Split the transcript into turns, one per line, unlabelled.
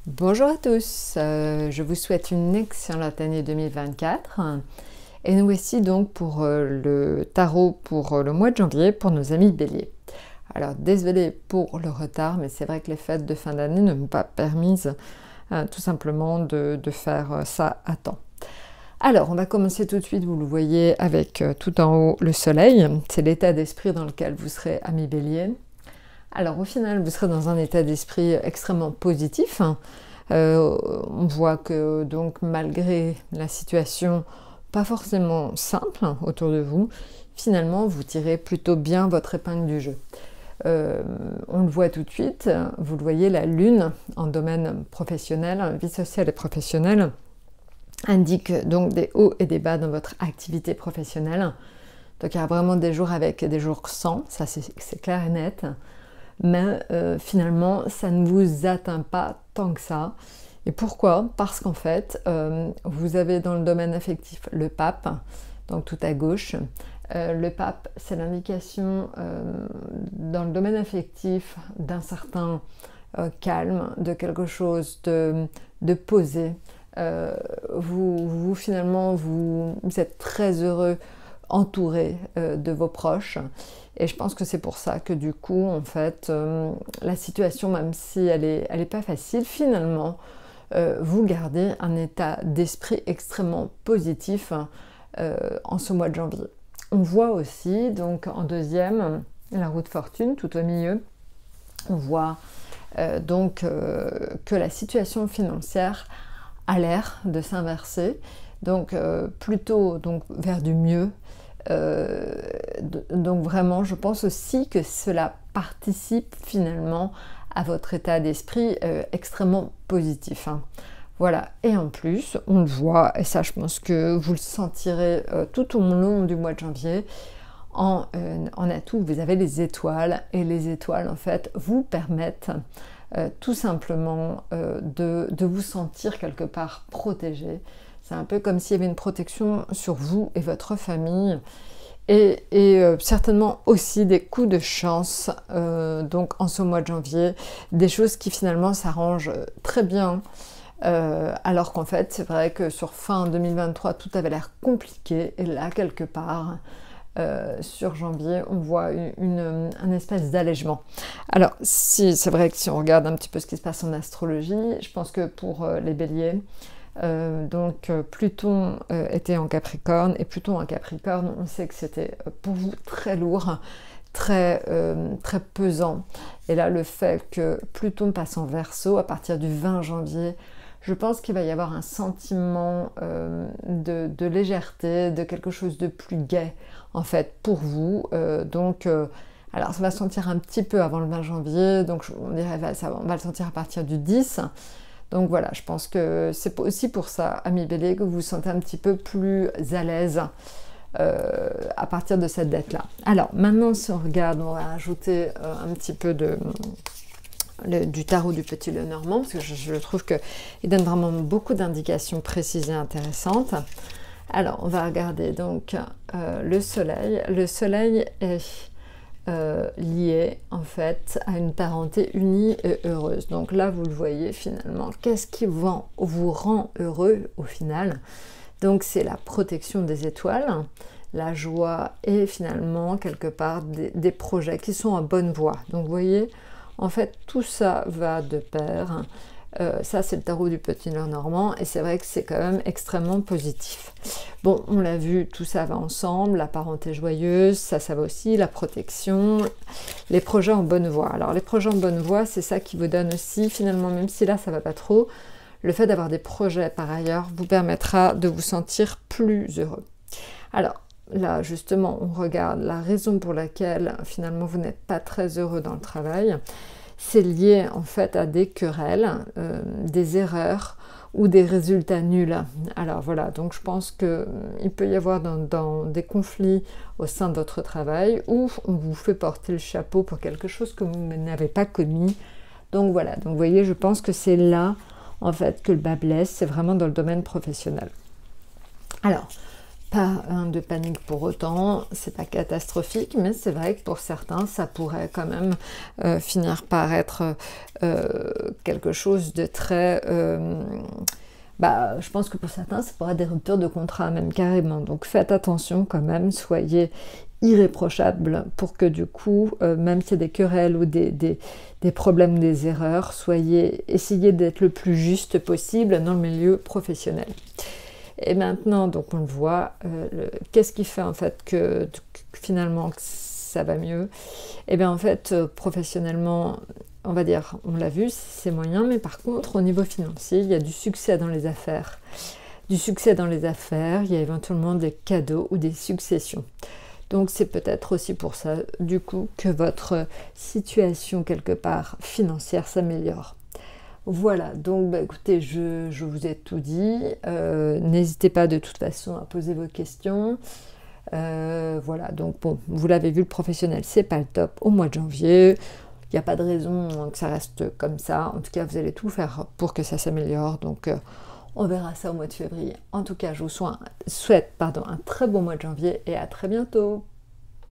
Bonjour à tous, je vous souhaite une excellente année 2024 et nous voici donc pour le tarot pour le mois de janvier pour nos amis Bélier. Alors désolé pour le retard, mais c'est vrai que les fêtes de fin d'année ne m'ont pas permis tout simplement de faire ça à temps. Alors on va commencer tout de suite, vous le voyez avec tout en haut le soleil, c'est l'état d'esprit dans lequel vous serez amis Bélier. Alors au final, vous serez dans un état d'esprit extrêmement positif. On voit que donc malgré la situation pas forcément simple autour de vous, finalement vous tirez plutôt bien votre épingle du jeu. On le voit tout de suite, vous le voyez, la lune en domaine professionnel, vie sociale et professionnelle, indique donc des hauts et des bas dans votre activité professionnelle. Donc il y a vraiment des jours avec des jours sans, ça c'est clair et net. Mais finalement, ça ne vous atteint pas tant que ça. Et pourquoi? Parce qu'en fait, vous avez dans le domaine affectif le pape, donc tout à gauche. Le pape, c'est l'indication dans le domaine affectif d'un certain calme, de quelque chose de posé. Finalement, vous êtes très heureux, entouré de vos proches. Et je pense que c'est pour ça que du coup, en fait, la situation, même si elle est pas facile, finalement, vous gardez un état d'esprit extrêmement positif en ce mois de janvier. On voit aussi, donc en deuxième, la roue de fortune, tout au milieu. On voit que la situation financière a l'air de s'inverser, donc plutôt vers du mieux. Donc vraiment, je pense aussi que cela participe finalement à votre état d'esprit extrêmement positif. Voilà, et en plus, on le voit, et ça je pense que vous le sentirez tout au long du mois de janvier, en atout, vous avez les étoiles, et les étoiles en fait vous permettent tout simplement de vous sentir quelque part protégé. C'est un peu comme s'il y avait une protection sur vous et votre famille et certainement aussi des coups de chance donc en ce mois de janvier, des choses qui finalement s'arrangent très bien alors qu'en fait c'est vrai que sur fin 2023 tout avait l'air compliqué et là quelque part sur janvier, on voit un espèce d'allègement. Alors, c'est vrai que si on regarde un petit peu ce qui se passe en astrologie, je pense que pour les béliers, Pluton était en Capricorne, et Pluton en Capricorne, on sait que c'était pour vous très lourd, très pesant. Et là, le fait que Pluton passe en Verseau à partir du 20 janvier, je pense qu'il va y avoir un sentiment de légèreté, de quelque chose de plus gai, en fait, pour vous. Alors, ça va se sentir un petit peu avant le 20 janvier, donc on dirait on va le sentir à partir du 10. Donc voilà, je pense que c'est aussi pour ça, amis Bélier, que vous vous sentez un petit peu plus à l'aise à partir de cette date-là. Alors, maintenant, si on regarde, on va ajouter un petit peu du tarot du Petit Lenormand, parce que je trouve qu'il donne vraiment beaucoup d'indications précises et intéressantes. Alors, on va regarder donc le soleil. Le soleil est lié en fait à une parenté unie et heureuse. Donc là, vous le voyez finalement, qu'est-ce qui vous rend heureux au final? Donc c'est la protection des étoiles, la joie et finalement quelque part des projets qui sont en bonne voie. Donc vous voyez, en fait, tout ça va de pair. Ça, c'est le tarot du Petit Lenormand, et c'est vrai que c'est quand même extrêmement positif. Bon, on l'a vu, tout ça va ensemble, la parenté joyeuse, ça va aussi, la protection, les projets en bonne voie. Alors, les projets en bonne voie, c'est ça qui vous donne aussi, finalement, même si là, ça va pas trop, le fait d'avoir des projets par ailleurs vous permettra de vous sentir plus heureux. Alors, là, justement, on regarde la raison pour laquelle, finalement, vous n'êtes pas très heureux dans le travail. C'est lié en fait à des querelles, des erreurs ou des résultats nuls. Alors voilà, donc je pense qu'il peut y avoir dans des conflits au sein de votre travail où on vous fait porter le chapeau pour quelque chose que vous n'avez pas commis. Donc voilà, donc vous voyez, je pense que c'est là en fait que le bas blesse, c'est vraiment dans le domaine professionnel. Alors, pas de panique pour autant, c'est pas catastrophique, mais c'est vrai que pour certains, ça pourrait quand même finir par être quelque chose de très... je pense que pour certains, ça pourrait être des ruptures de contrat, même carrément. Donc faites attention quand même, soyez irréprochables pour que du coup, même s'il y a des querelles ou des problèmes, des erreurs, essayez d'être le plus juste possible dans le milieu professionnel. Et maintenant, donc on le voit, qu'est-ce qui fait en fait que finalement que ça va mieux? Et bien en fait, professionnellement, on va dire, on l'a vu, c'est moyen, mais par contre, au niveau financier, il y a du succès dans les affaires. Du succès dans les affaires, il y a éventuellement des cadeaux ou des successions. Donc c'est peut-être aussi pour ça, du coup, que votre situation quelque part financière s'améliore. Voilà, donc écoutez, je vous ai tout dit. N'hésitez pas de toute façon à poser vos questions. Voilà, donc bon, vous l'avez vu, le professionnel, c'est pas le top au mois de janvier. Il n'y a pas de raison que ça reste comme ça. En tout cas, vous allez tout faire pour que ça s'améliore. Donc, on verra ça au mois de février. En tout cas, je vous souhaite un très bon mois de janvier et à très bientôt.